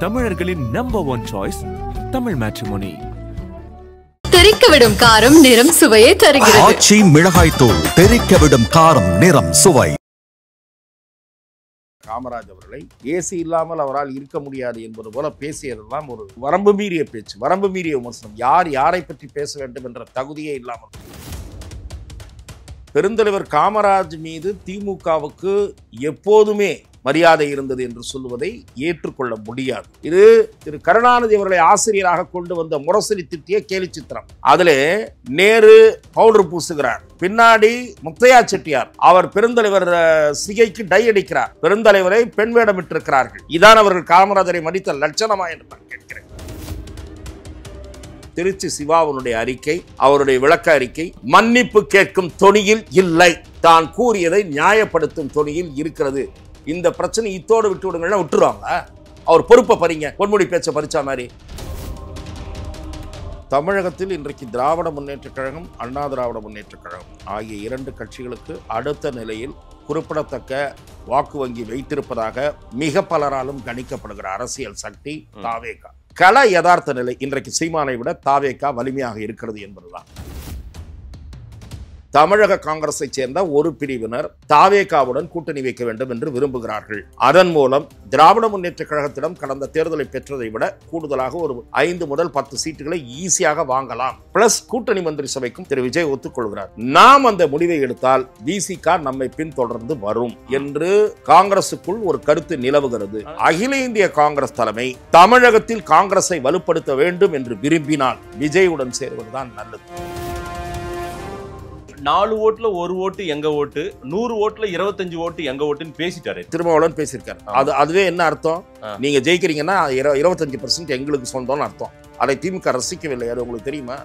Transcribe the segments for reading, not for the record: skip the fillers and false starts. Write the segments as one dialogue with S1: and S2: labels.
S1: தமிழர்களின் number one choice Tamil matrimony.
S2: தெறிக்கவிடும் காரம் நிறம் சுவையை தருகிறது.
S3: ஆச்சி மிளகாய் தூள் தெறிக்கவிடும் காரம் நிறம் சுவை.
S4: காமராஜ் அவர்களை ஏசி இல்லாமல் அவரால் இருக்க முடியாது என்பது போல பேசியதெல்லாம் ஒரு வரம்பு மீறிய பேச்சு, வரம்பு மீறிய விமர்சனம். யார் யாரை பற்றி பேச வேண்டும் என்ற தகுதியே இல்லாமல். பெருந்தலைவர் காமராஜ் மீது திமுகவுக்கு எப்போதுமே மரியாதை இருந்தது என்று சொல்லுவதை ஏற்றுக்கொள்ள முடியாது. இது திரு கருணாநிதி அவர்களை ஆசிரியராக கொண்டு வந்த முரசொலி திட்டிய கேலி சித்திரம். அதிலே நேரு பவுடர் பூசுகிறார், பின்னாடி முத்தையா செட்டியார் அவர் பெருந்தலைவர் சிகைக்கு டை அடிக்கிறார், பெருந்தலைவரை பெண் வேடமிட்டிருக்கிறார்கள். இதான் அவர்கள் காமராஜரை மதித்த லட்சணமா என்று நான் கேட்கிறேன். திருச்சி சிவாவுடைய அறிக்கை, அவருடைய விளக்க அறிக்கை மன்னிப்பு கேட்கும் தொனியில் இல்லை, தான் கூறியதை நியாயப்படுத்தும் தொனியில் இருக்கிறது. இந்த பிரச்சனை இத்தோடு விட்டு விடுங்கன்னா விட்டுருவாங்க. அவர் பொறுப்பை பறிங்க, பொன்முடி பேச்ச பறிச்சா மாதிரி. தமிழகத்தில் இன்றைக்கு திராவிட முன்னேற்றக் கழகம், அண்ணா திராவிட முன்னேற்றக் கழகம் ஆகிய இரண்டு கட்சிகளுக்கு அடுத்த நிலையில் குறிப்பிடத்தக்க வாக்கு வங்கி வைத்திருப்பதாக மிக பலராலும் கணிக்கப்படுகிற அரசியல் சக்தி தாவேகா. கள யதார்த்த நிலை இன்றைக்கு சீமானை விட தாவேகா வலிமையாக இருக்கிறது என்பதுதான். தமிழக காங்கிரஸை சேர்ந்த ஒரு பிரிவினர் தாவேகாவுடன் கூட்டணி வைக்க வேண்டும் என்று விரும்புகிறார்கள். அதன் மூலம் திராவிட முன்னேற்ற கழகத்திடம் கடந்த தேர்தலை பெற்றதை விட கூடுதலாக ஒரு 5 முதல் 10 சீட்டுகளை ஈஸியாக வாங்கலாம். பிளஸ் கூட்டணி மந்திரி சபைக்கும் திரு விஜய் ஒத்துக்கொள்கிறார். நாம் அந்த முடிவை எடுத்தால் விசிக நம்மை பின்தொடர்ந்து வரும் என்று காங்கிரசுக்குள் ஒரு கருத்து நிலவுகிறது. அகில இந்திய காங்கிரஸ் தலைமை தமிழகத்தில் காங்கிரஸை வலுப்படுத்த வேண்டும் என்று விரும்பினால் விஜயுடன் சேருவதுதான் நல்லது.
S5: 4 ஓட்டுல 1 ஓட்டு எங்க ஓட்டு, 100 ஓட்டுல 25 ஓட்டு எங்க ஓட்டுன்னு பேசிட்டாரு.
S4: திருமாவளவன் பேசியிருக்காரு. அதுவே என்ன அர்த்தம்? நீங்க ஜெயிக்கிறீங்கன்னா 25% எங்களுக்கு சொந்தம்னு அர்த்தம். அதை திமுக ரசிக்கவில்லை. அது உங்களுக்கு தெரியுமா?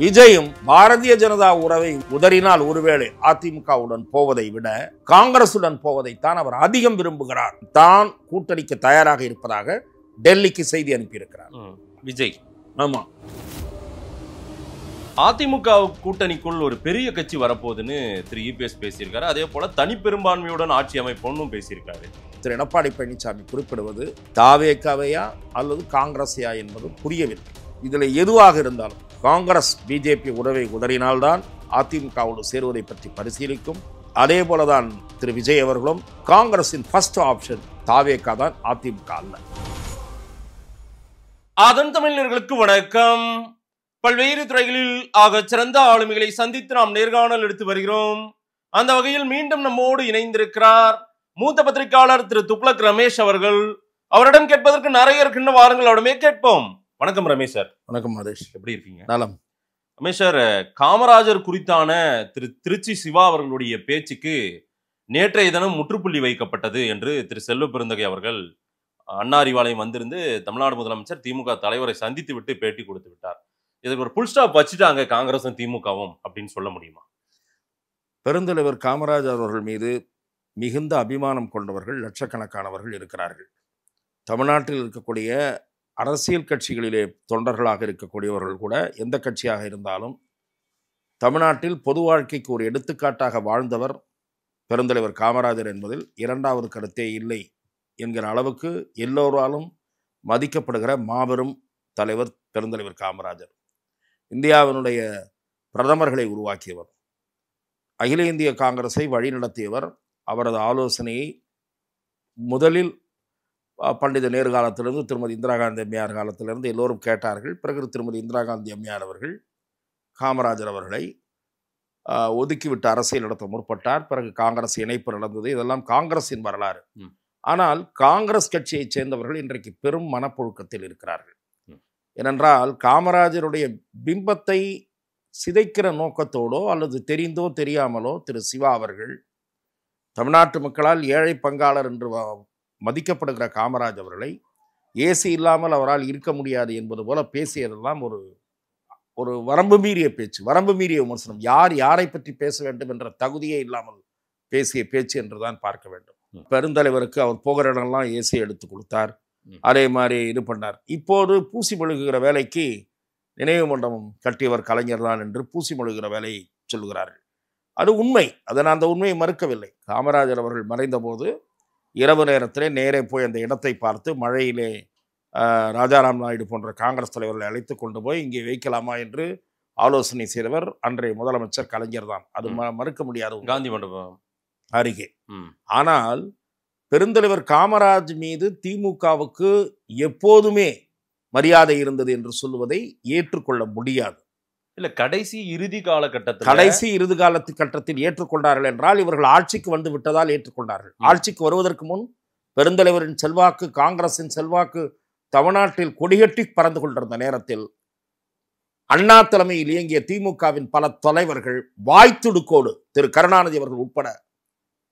S4: விஜயும் பாரதிய ஜனதா உறவை உதறினால் ஒருவேளை அதிமுகவுடன் போவதை விட காங்கிரசுடன் போவதைத்தான் அவர் அதிகம் விரும்புகிறார். தான் கூட்டணிக்கு தயாராக இருப்பதாக டெல்லிக்கு செய்தி அனுப்பியிருக்கிறார்
S5: விஜய்.
S4: ஆமா,
S5: அதிமுக கூட்டணிக்குள் ஒரு பெரிய கட்சி வரப்போகுதுன்னு திரு இபிஎஸ் பேசியிருக்காரு. அதே போல தனிப்பெரும்பான்மையுடன் ஆட்சி அமைப்போம்னு பேசியிருக்காரு.
S4: திரு எடப்பாடி பழனிசாமி குறிப்பிடுவது தாவேகாவையா அல்லது காங்கிரஸையா என்பது புரியவில்லை. இதுல எதுவாக இருந்தாலும் காங்கிரஸ் பிஜேபி உறவை உதறினால்தான் அதிமுகவோடு சேருவதை பற்றி பரிசீலிக்கும். அதே போலதான் திரு விஜய் அவர்களும் காங்கிரசின் ஃபர்ஸ்ட் ஆப்ஷன் தாவேகா தான், அதிமுக அல்ல.
S5: அதன் தமிழர்களுக்கு வணக்கம். பல்வேறு துறைகளில் ஆக சிறந்த ஆளுமைகளை சந்தித்து நாம் நேர்காணல் எடுத்து வருகிறோம். அந்த வகையில் மீண்டும் நம்மோடு இணைந்திருக்கிறார் மூத்த பத்திரிகையாளர் திரு துக்ளக் ரமேஷ் அவர்கள். அவரிடம் கேட்பதற்கு நிறைய இருக்கின்ற வாருங்கள், அவரிடமே கேட்போம். வணக்கம் ரமேஷ் சார்.
S4: வணக்கம் மதேஷ்,
S5: எப்படி இருக்கீங்க?
S4: நலம்.
S5: ரமேஷ் சார், காமராஜர் குறித்தான திருச்சி சிவா அவர்களுடைய பேச்சுக்கு நேற்றைய தினம் முற்றுப்புள்ளி வைக்கப்பட்டது என்று திரு செல்வ பெருந்தகை அவர்கள் அண்ணா அறிவாலயம் வந்திருந்து தமிழ்நாடு முதலமைச்சர் திமுக தலைவரை சந்தித்து விட்டு பேட்டி கொடுத்து விட்டார். இதுக்கு ஒரு புல் ஸ்டாப் வச்சுட்டாங்க காங்கிரஸும் திமுகவும் அப்படின்னு சொல்ல முடியுமா?
S4: பெருந்தலைவர் காமராஜர் அவர்கள் மீது மிகுந்த அபிமானம் கொண்டவர்கள் லட்சக்கணக்கானவர்கள் இருக்கிறார்கள். தமிழ்நாட்டில் இருக்கக்கூடிய அரசியல் கட்சிகளிலே தொண்டர்களாக இருக்கக்கூடியவர்கள் கூட எந்த கட்சியாக இருந்தாலும் தமிழ்நாட்டில் பொது வாழ்க்கைக்கு ஒரு எடுத்துக்காட்டாக வாழ்ந்தவர் பெருந்தலைவர் காமராஜர் என்பதில் இரண்டாவது கருத்தே இல்லை என்கிற அளவுக்கு எல்லோராலும் மதிக்கப்படுகிற மாபெரும் தலைவர் பெருந்தலைவர் காமராஜர். இந்தியாவினுடைய பிரதமர்களை உருவாக்கியவர், அகில இந்திய காங்கிரஸை வழிநடத்தியவர். அவரது ஆலோசனையை முதலில் பண்டித நேரு காலத்திலிருந்து திருமதி இந்திரா காந்தி அம்மையார் காலத்திலிருந்து எல்லோரும் கேட்டார்கள். பிறகு திருமதி இந்திரா காந்தி அம்மையார் அவர்கள் காமராஜர் அவர்களை ஒதுக்கிவிட்டு அரசியல் நடத்த முற்பட்டார். பிறகு காங்கிரஸ் இணைப்பு நடந்தது. இதெல்லாம் காங்கிரஸின் வரலாறு. ஆனால் காங்கிரஸ் கட்சியைச் சேர்ந்தவர்கள் இன்றைக்கு பெரும் மனப்புழுக்கத்தில் இருக்கிறார்கள். ஏனென்றால் காமராஜருடைய பிம்பத்தை சிதைக்கிற நோக்கத்தோடோ அல்லது தெரிந்தோ தெரியாமலோ திரு சிவா அவர்கள் தமிழ்நாட்டு மக்களால் ஏழை பங்காளர் என்று மதிக்கப்படுகிற காமராஜ் அவர்களை ஏசி இல்லாமல் அவரால் இருக்க முடியாது என்பது போல பேசியதெல்லாம் ஒரு வரம்பு மீறிய பேச்சு, வரம்பு மீறிய விமர்சனம். யார் யாரை பற்றி பேச வேண்டும் என்ற தகுதியே இல்லாமல் பேசிய பேச்சு என்றுதான் பார்க்க வேண்டும். பெருந்தலைவருக்கு அவர் போகிற இடம்லாம் ஏசி எடுத்து கொடுத்தார், அதே மாதிரி இது பண்ணார். இப்போது பூசி மொழுகுகிற வேலைக்கு நினைவு மண்டபம் கட்டியவர் கலைஞர் தான் என்று பூசி மொழுகிற வேலையை சொல்லுகிறார்கள். அது உண்மை. அதை நான் அந்த உண்மையை மறுக்கவில்லை. காமராஜர் அவர்கள் மறைந்த போது இரவு நேரத்திலே நேரே போய் அந்த இடத்தை பார்த்து மழையிலே ராஜாராம் நாயுடு போன்ற காங்கிரஸ் தலைவர்களை அழைத்து கொண்டு போய் இங்கே வைக்கலாமா என்று ஆலோசனை செய்தவர் அன்றைய முதலமைச்சர் கலைஞர் தான். அது மறுக்க முடியாத
S5: காந்தி மண்டபம்
S4: அருகே. ஆனால் பெருந்தலைவர் காமராஜ் மீது திமுகவுக்கு எப்போதுமே மரியாதை இருந்தது என்று சொல்லுவதை ஏற்றுக்கொள்ள முடியாது.
S5: இல்ல கடைசி இறுதி
S4: காலகட்டத்தில் ஏற்றுக்கொண்டார்கள் என்றால் இவர்கள் ஆட்சிக்கு வந்து விட்டதால் ஏற்றுக்கொண்டார்கள். ஆட்சிக்கு வருவதற்கு முன் பெருந்தலைவரின் செல்வாக்கு, காங்கிரசின் செல்வாக்கு தமிழ்நாட்டில் கொடிகட்டி பறந்து கொண்டிருந்த நேரத்தில் அண்ணா தலைமையில் இயங்கிய திமுகவின் பல தலைவர்கள் வாய்த்துடுக்கோடு திரு கருணாநிதி அவர்கள் உட்பட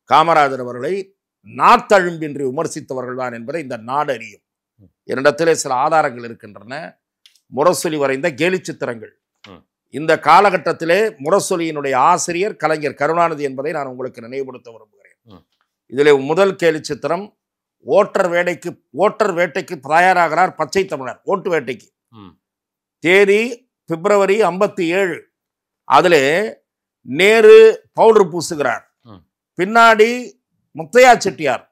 S4: காமராஜர் அவர்களை நாத்தழும்பின்றி விமர்சித்தவர்கள் தான் என்பதை இந்த நாடு அறியும். என்னிடத்திலே சில ஆதாரங்கள் இருக்கின்றன. முரசொலி வரைந்த கேலி சித்திரங்கள். இந்த காலகட்டத்திலே முரசொலியினுடைய ஆசிரியர் கலைஞர் கருணாநிதி என்பதை நான் உங்களுக்கு நினைவுபடுத்த விரும்புகிறேன். இதிலே முதல் கேலி சித்திரம், ஓட்டர் வேட்டைக்கு தயாராகிறார் பச்சை தமிழர். ஓட்டு வேட்டைக்கு தேதி பிப்ரவரி 57. அதிலே நேரு பவுடர் பூசுகிறார். பின்னாடி முத்தையா செட்டியார்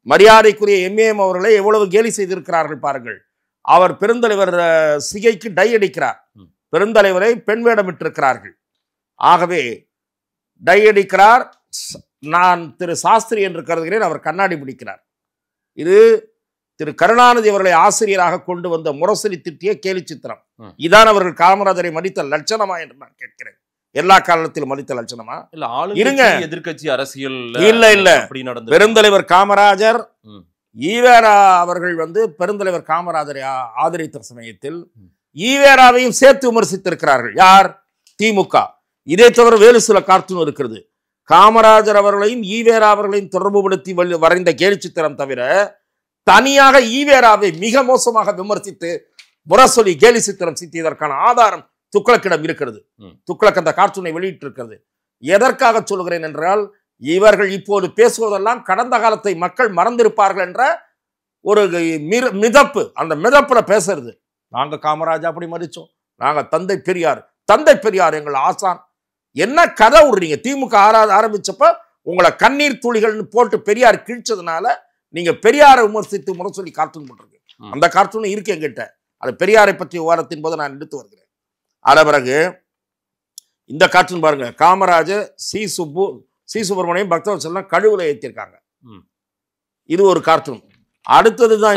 S4: மரியாதைக்குரிய எம்ஏஎம் அவர்களை எவ்வளவு கேலி செய்திருக்கிறார்கள் பாருங்கள். அவர் பெருந்தலைவர் சிகைக்கு டை அடிக்கிறார். பெருந்தலைவரை பெண் வேடமிட்டிருக்கிறார்கள். ஆகவே டை அடிக்கிறார். நான் திரு சாஸ்திரி என்று கருதுகிறேன். அவர் கண்ணாடி பிடிக்கிறார். இது திரு கருணாநிதி அவர்களை ஆசிரியராக கொண்டு வந்த முரசொலி திட்டிய கேலி சித்திரம். இதான் அவர்கள் காமராஜரை மதித்த லட்சணமா என்று நான் கேட்கிறேன். எல்லா காலத்திலும் மதித்த லட்சணமா? இருங்க,
S5: எதிர்கட்சி அரசியல்
S4: இல்ல. பெருந்தலைவர் காமராஜர் ஈவேரா அவர்கள் பெருந்தலைவர் காமராஜரை ஆதரித்த சமயத்தில் ஈவேராவையும் சேர்த்து விமர்சித்திருக்கிறார்கள். யார்? திமுக. இதே தவிர வேறு சில கார்ட்டூன் இருக்கிறது. காமராஜர் அவர்களையும் ஈவேரா அவர்களையும் தொடர்புபடுத்தி வரைந்த கேலி சித்திரம் தவிர தனியாக ஈவேராவை மிக மோசமாக விமர்சித்து முரசொலி கேலி சித்திரம் சித்தியதற்கான ஆதாரம் துக்ளக்கிடம் இருக்கிறது. துக்ளக் அந்த கார்ட்டூனை வெளியிட்டிருக்கிறது. எதற்காக சொல்லுகிறேன் என்றால், இவர்கள் இப்போது பேசுவதெல்லாம் கடந்த காலத்தை மக்கள் மறந்திருப்பார்கள் என்ற ஒரு மிதப்பு. அந்த மிதப்புல பேசுறது. நாங்க காமராஜா அப்படி மதிச்சோம், நாங்க தந்தை பெரியார் எங்கள் ஆசான். என்ன கதை விடுறீங்க? திமுக ஆரம்பிச்சப்ப உங்களை கண்ணீர் துளிகள்னு போட்டு பெரியார் கிழிச்சதுனால நீங்க பெரியாரை விமர்சித்து முரசொலி கார்ட்டூன் பண்றீங்க. அந்த கார்ட்டூன் இருக்கு என்கிட்ட. அது பெரியாரை பற்றிய விவாதத்தின் போது நான் எடுத்து வருகிறேன். அத பிறகு இந்த கார்ட்டூன் பாருங்க. காமராஜர் சி சுப்பிரமணியம் பக்தவத்சலம் கழுவுல ஏற்றிருக்காங்க. இது ஒரு கார்ட்டூன். அடுத்ததுதான்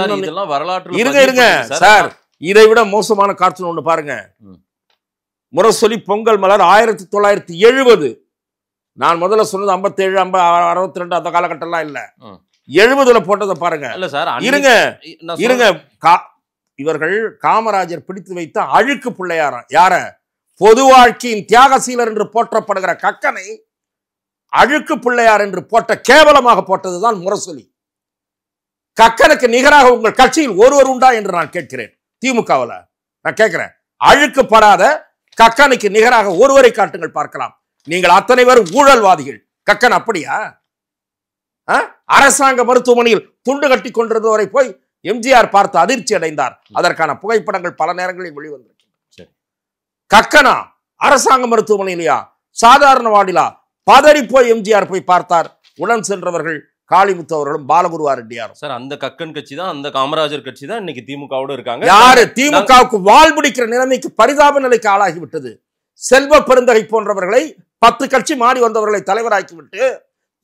S4: இருங்க சார், இதை விட மோசமான கார்ட்டூன் ஒண்ணு பாருங்க. முரசொலி பொங்கல் மலர் 1970. நான் முதல்ல சொன்னது 57, 62 அந்த காலகட்டம்லாம் இல்ல. 70 போட்டதை பாருங்க. இருங்க. இவர்கள் காமராஜர் பிடித்து வைத்த அழுக்கு பிள்ளையாரம். யார? பொது வாழ்க்கையின் தியாகசீலர் என்று போற்றப்படுகிற கக்கனை அழுக்கு பிள்ளையார் என்று போட்ட கேவலமாக போட்டதுதான் முரசொலி. கக்கனுக்கு நிகராக உங்கள் கட்சியில் ஒருவர் உண்டா என்று நான் கேட்கிறேன். திமுகவில் நான் கேட்கிறேன். அழுக்குப்படாத கக்கனுக்கு நிகராக ஒருவரை காட்டுங்கள் பார்க்கலாம். நீங்கள் அத்தனை பேரும் ஊழல்வாதிகள். கக்கன் அப்படியா? அரசாங்க மருத்துவமனையில் துண்டு கட்டி கொண்டிருந்தவரை போய் எம்ஜிஆர் பார்த்து அதிர்ச்சி அடைந்தார். அதற்கான புகைப்படங்கள் பல நேரங்களில் வெளிவந்திருக்கின்றன. கக்கனா அரசாங்க மருத்துவமனையிலையா, சாதாரண வார்டிலா? பதறி போய் எம்ஜிஆர் போய் பார்த்தார். உடன் சென்றவர்கள் காளிமுத்து அவர்களும் பாலகுருவா ரெட்டியாரும்.
S5: சார், அந்த கக்கன் கட்சி தான், அந்த காமராஜர் கட்சி தான் இன்னைக்கு திமுகவோட இருக்காங்க.
S4: யாரு? திமுகவுக்கு வாழ் பிடிக்கிற நிலைமைக்கு, பரிதாப நிலைக்கு ஆளாகிவிட்டது. செல்வ பெருந்தகை போன்றவர்களை 10 கட்சி மாறி வந்தவர்களை தலைவராக்கிவிட்டு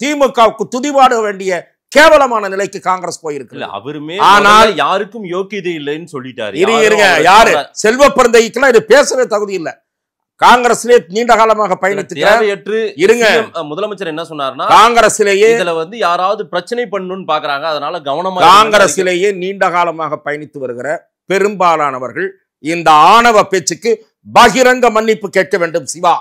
S4: திமுகவுக்கு துதிபாட வேண்டிய கேவலமான நிலைக்கு காங்கிரஸ் போயிருக்கு.
S5: அவருமே ஆனால் யாருக்கும் யோக்கியதை இல்லைன்னு சொல்லிட்டாரு.
S4: யாரு? செல்வ பெருந்தகைக்கெல்லாம் இது பேசவே தகுதி இல்லை. காங்கிரஸ்லே நீண்ட காலமாக பயணித்து இருங்க.
S5: முதலமைச்சர் என்ன சொன்னார்னா,
S4: காங்கிரஸ்லேயே
S5: இதுல யாராவது பிரச்சனை பண்ணணும்னு பாக்குறாங்க, அதனால கவனமா.
S4: காங்கிரஸ்லேயே நீண்ட காலமாக பயணித்து வருகிற பெரும்பாலானவர்கள் இந்த ஆணவ பேச்சுக்கு பகிரங்க மன்னிப்பு கேட்க வேண்டும். சிவா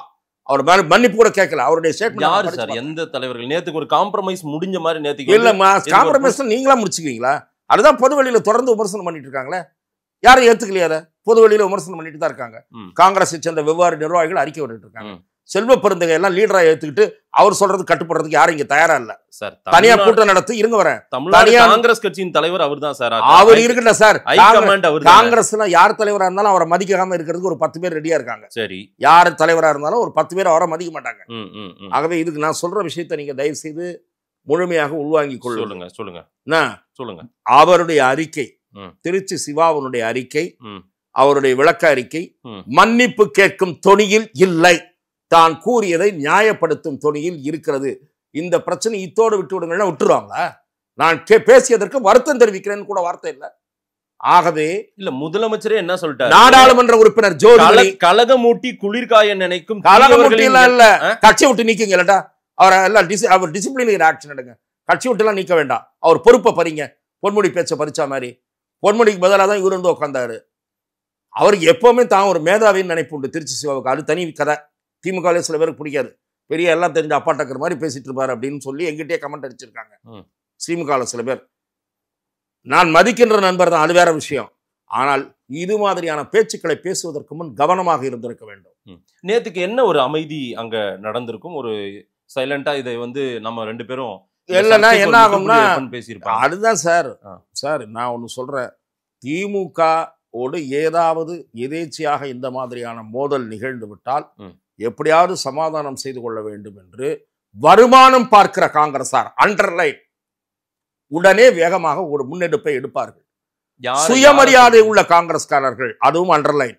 S4: அவர் மன்னிப்பு கூட கேட்கல. அவருடைய ஸ்டேட்மென்ட்
S5: யாரு சார்? எந்த தலைவர்கள்? நேத்துக்கு ஒரு காம்ப்ரமைஸ் முடிஞ்ச மாதிரி நேத்துக்கு
S4: இல்ல. காம்ப்ரமைஸ் நீங்களா முடிச்சுக்குவீங்களா? அதுதான் பொது வெளியில தொடர்ந்து விமர்சனம் பண்ணிட்டு இருக்காங்களே. யாரும் ஏத்துக்கலையா? அதை பொது வெளியில விமர்சனம் பண்ணிட்டு தான் இருக்காங்க. காங்கிரஸை சேர்ந்த வெவ்வேறு நிர்வாகிகள் அறிக்கை விட்டுட்டு இருக்காங்க. செல்வ பெருந்தகை எல்லாம் லீடரா ஏத்துக்கிட்டு அவர் சொல்றது கட்டுப்படுறதுக்கு யாரும் இங்க தயாரா இல்ல சார். தனியா கூட்டம் நடத்தி இருங்க வரேன்.
S5: காங்கிரஸ் கட்சியின் தலைவர் அவர் தான் சார்.
S4: அவர் இருக்கல சார். காங்கிரஸ்ல யார் தலைவரா இருந்தாலும் அவரை மதிக்காம இருக்கிறதுக்கு ஒரு 10 பேர் ரெடியா இருக்காங்க. சரி, யார் தலைவரா இருந்தாலும் ஒரு 10 பேர் அவரை மதிக்க மாட்டாங்க. ஆகவே இதுக்கு நான் சொல்ற விஷயத்தை நீங்க தயவு செய்து முழுமையாக உள்வாங்கிக் கொள்ளுங்கள்.
S5: சொல்லுங்க சொல்லுங்க
S4: என்ன?
S5: சொல்லுங்க.
S4: அவருடைய அறிக்கை,
S5: ம்.
S4: திருச்சி சிவாவுடைய அறிக்கை,
S5: ம்.
S4: அவருடைய விளக்க அறிக்கை
S5: ம்.
S4: மன்னிப்பு கேட்கும் தொனியில் இல்லை, தான் கூறியதை நியாயப்படுத்தும் தொனியில் இருக்கிறது. இந்த பிரச்சனை இத்தோடு விட்டு விடுங்கன்னா விட்டுருவாங்களா? நான் பேசியதற்கு வருத்தம் தெரிவிக்கிறேன்னு கூட வார்த்தை இல்லை. ஆகவே
S5: இல்ல, முதலமைச்சரே என்ன சொல்லிட்டாரு?
S4: நாடாளுமன்ற உறுப்பினர் ஜோதி
S5: கலகமூட்டி குளிர்காய நினைக்கும்
S4: கலகமூட்டி எல்லாம் இல்ல, கட்சி விட்டு நீக்குங்க. இல்லட்டா அவரை எல்லாம் அவர் டிசிப்ளினரி ஆக்ஷன் எடுங்க. கட்சி விட்டு எல்லாம் நீக்க வேண்டாம். அவர் பொறுப்பை பறிங்க. பொன்முடி பேச்ச பறிச்சா மாதிரி பொன்முடிக்கு பதிலாக தான் இவர் வந்து உட்கார்ந்தாரு. அவருக்கு எப்பவுமே தான் ஒரு மேதாவின்னு நினைப்பு உண்டு திருச்சி சிவாவுக்கு. அது தனி கதை. திமுக சில பேருக்கு பிடிக்காது. பெரிய எல்லாம் தெரிஞ்ச அப்பா டக்கர் மாதிரி பேசிட்டு இருப்பாரு அப்படின்னு சொல்லி எங்கிட்டே கமெண்ட் அடிச்சிருக்காங்க திமுக சில பேர். நான் மதிக்கின்ற நண்பர் தான், அது வேற விஷயம். ஆனால் இது மாதிரியான பேச்சுக்களை பேசுவதற்கு முன் கவனமாக இருந்திருக்க வேண்டும்.
S5: நேத்துக்கு என்ன ஒரு அமைதி அங்க நடந்திருக்கும்? ஒரு சைலண்டா இதை வந்து நம்ம ரெண்டு பேரும்
S4: இல்லைன்னா என்ன ஆகும்னா
S5: பேசியிருப்பாங்க.
S4: அதுதான் சார். சார் நான் ஒன்று சொல்றேன், திமுக ஓடு ஏதாவது எதேச்சியாக இந்த மாதிரியான மோதல் நிகழ்ந்து விட்டால் எப்படியாவது சமாதானம் செய்து கொள்ள வேண்டும் என்று வருமானம் பார்க்கிற காங்கிரசார் அண்டர்லைன் உடனே வேகமாக ஒரு முன்னெடுப்பை எடுப்பார்கள். சுயமரியாதை உள்ள காங்கிரஸ்காரர்கள் அதுவும் அண்டர்லைன்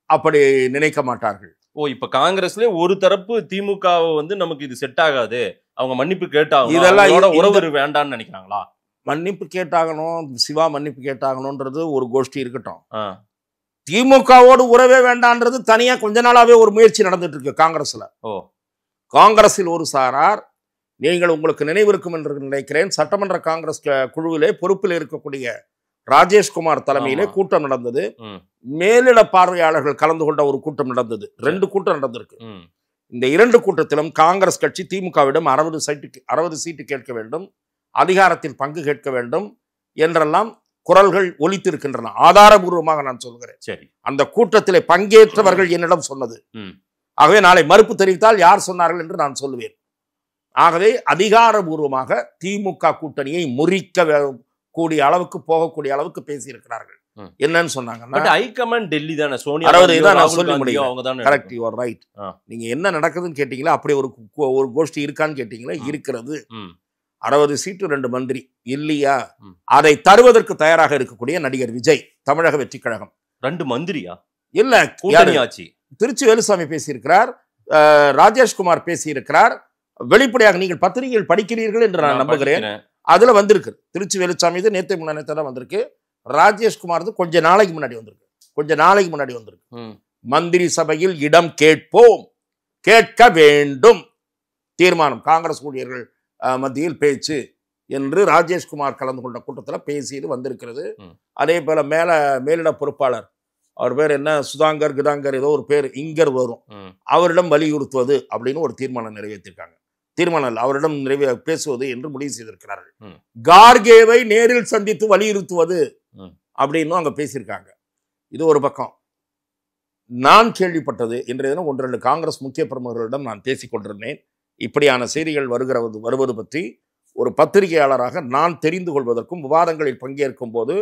S4: அப்படி நினைக்க மாட்டார்கள்.
S5: இப்ப காங்கிரஸ்ல ஒரு தரப்பு திமுகவை வந்து நமக்கு இது செட் ஆகாது, அவங்க மன்னிப்பு கேட்டாங்க,
S4: இதெல்லாம்
S5: உறவு வேண்டாம்னு நினைக்கிறாங்களா?
S4: மன்னிப்பு கேட்டாகணும், சிவா மன்னிப்பு கேட்டாகணும்ன்றது ஒரு கோஷ்டி இருக்கட்டும். திமுகவோடு உறவே வேண்டான்றது தனியா கொஞ்ச நாளாவே ஒரு முயற்சி நடந்துட்டு இருக்கு காங்கிரஸ்ல. காங்கிரஸில் ஒரு சாரார், நீங்கள் உங்களுக்கு நினைவிருக்கும் என்று நினைக்கிறேன், சட்டமன்ற காங்கிரஸ் குழுவிலே பொறுப்பில் இருக்கக்கூடிய ராஜேஷ்குமார் தலைமையிலே கூட்டம் நடந்தது. மேலிட பார்வையாளர்கள் கலந்து கொண்ட ஒரு கூட்டம் நடந்தது. 2 கூட்டம் நடந்திருக்கு. இந்த 2 கூட்டத்திலும் காங்கிரஸ் கட்சி திமுகவிடம் 60 சீட்டு கேட்க வேண்டும், அதிகாரத்தில் பங்கு கேட்க வேண்டும் என்றெல்லாம் குரல்கள் ஒலித்திருக்கின்றன. ஆதாரபூர்வமாக நான் சொல்கிறேன். சரி, அந்த கூட்டத்திலே பங்கேற்றவர்கள் என்னிடம் சொன்னது. ஆகவே நாளை மறுப்பு தெரிவித்தால் யார் சொன்னார்கள் என்று நான் சொல்லுவேன். ஆகவே அதிகாரபூர்வமாக திமுக கூட்டணியை முறிக்க கூடிய அளவுக்கு போகக்கூடிய அளவுக்கு பேசியிருக்கிறார்கள். என்னன்னு சொன்னாங்க,
S5: ஹைகமாண்ட் டெல்லி தானே, சோனியா
S4: சொல்லி முடியும். Correct, you are right. நீங்க என்ன நடக்குதுன்னு கேட்டீங்களா, அப்படி ஒரு கோஷ்டி இருக்கான்னு கேட்டீங்களா, இருக்கிறது. 60 சீட்டு 2 மந்திரி இல்லையா, அதை தருவதற்கு தயாராக இருக்கக்கூடிய நடிகர் விஜய், தமிழக வெற்றி கழகம்.
S5: 2 மந்திரியா?
S4: இல்ல, கூட்டணியாச்சு. திருச்சி வேலுசாமி பேசியிருக்கிறார், ராஜேஷ்குமார் பேசியிருக்கிறார். வெளிப்படையாக நீங்கள் பத்திரிகைகள் படிக்கிறீர்கள் என்று நான் நம்புகிறேன். அதுல வந்திருக்கு திருச்சி வேலுசாமி இது நேற்று முன்னாடி வந்திருக்கு. ராஜேஷ்குமார் கொஞ்ச நாளைக்கு முன்னாடி வந்திருக்கு. மந்திரி சபையில் இடம் கேட்போம், கேட்க வேண்டும், தீர்மானம் காங்கிரஸ் ஊழியர்கள் மத்தியில் பேச்சு என்று ராஜேஷ்குமார் கலந்து கொண்ட கூட்டத்தில் பேசியது வந்திருக்கிறது. அதே போல மேலிட பொறுப்பாளர், அவர் பேர் என்ன, சுதாங்கர் கிதாங்கர் ஏதோ ஒரு பேர் இங்கர் வரும், அவரிடம் வலியுறுத்துவது அப்படின்னு ஒரு தீர்மானம் நிறைவேற்றிருக்காங்க. தீர்மானம் அவரிடம் பேசுவது என்று முடிவு செய்திருக்கிறார்கள். கார்கேவை நேரில் சந்தித்து வலியுறுத்துவது அப்படின்னு அங்க பேசியிருக்காங்க. இது ஒரு பக்கம். நான் கேள்விப்பட்டது, இன்றைய தினம் 1-2 காங்கிரஸ் முக்கிய பிரமுகர்களிடம் நான் பேசிக் கொண்டிருந்தேன். இப்படியான செய்திகள் வருவது பற்றி ஒரு பத்திரிகையாளராக நான் தெரிந்து கொள்வதற்கும் விவாதங்களில் பங்கேற்கும் போது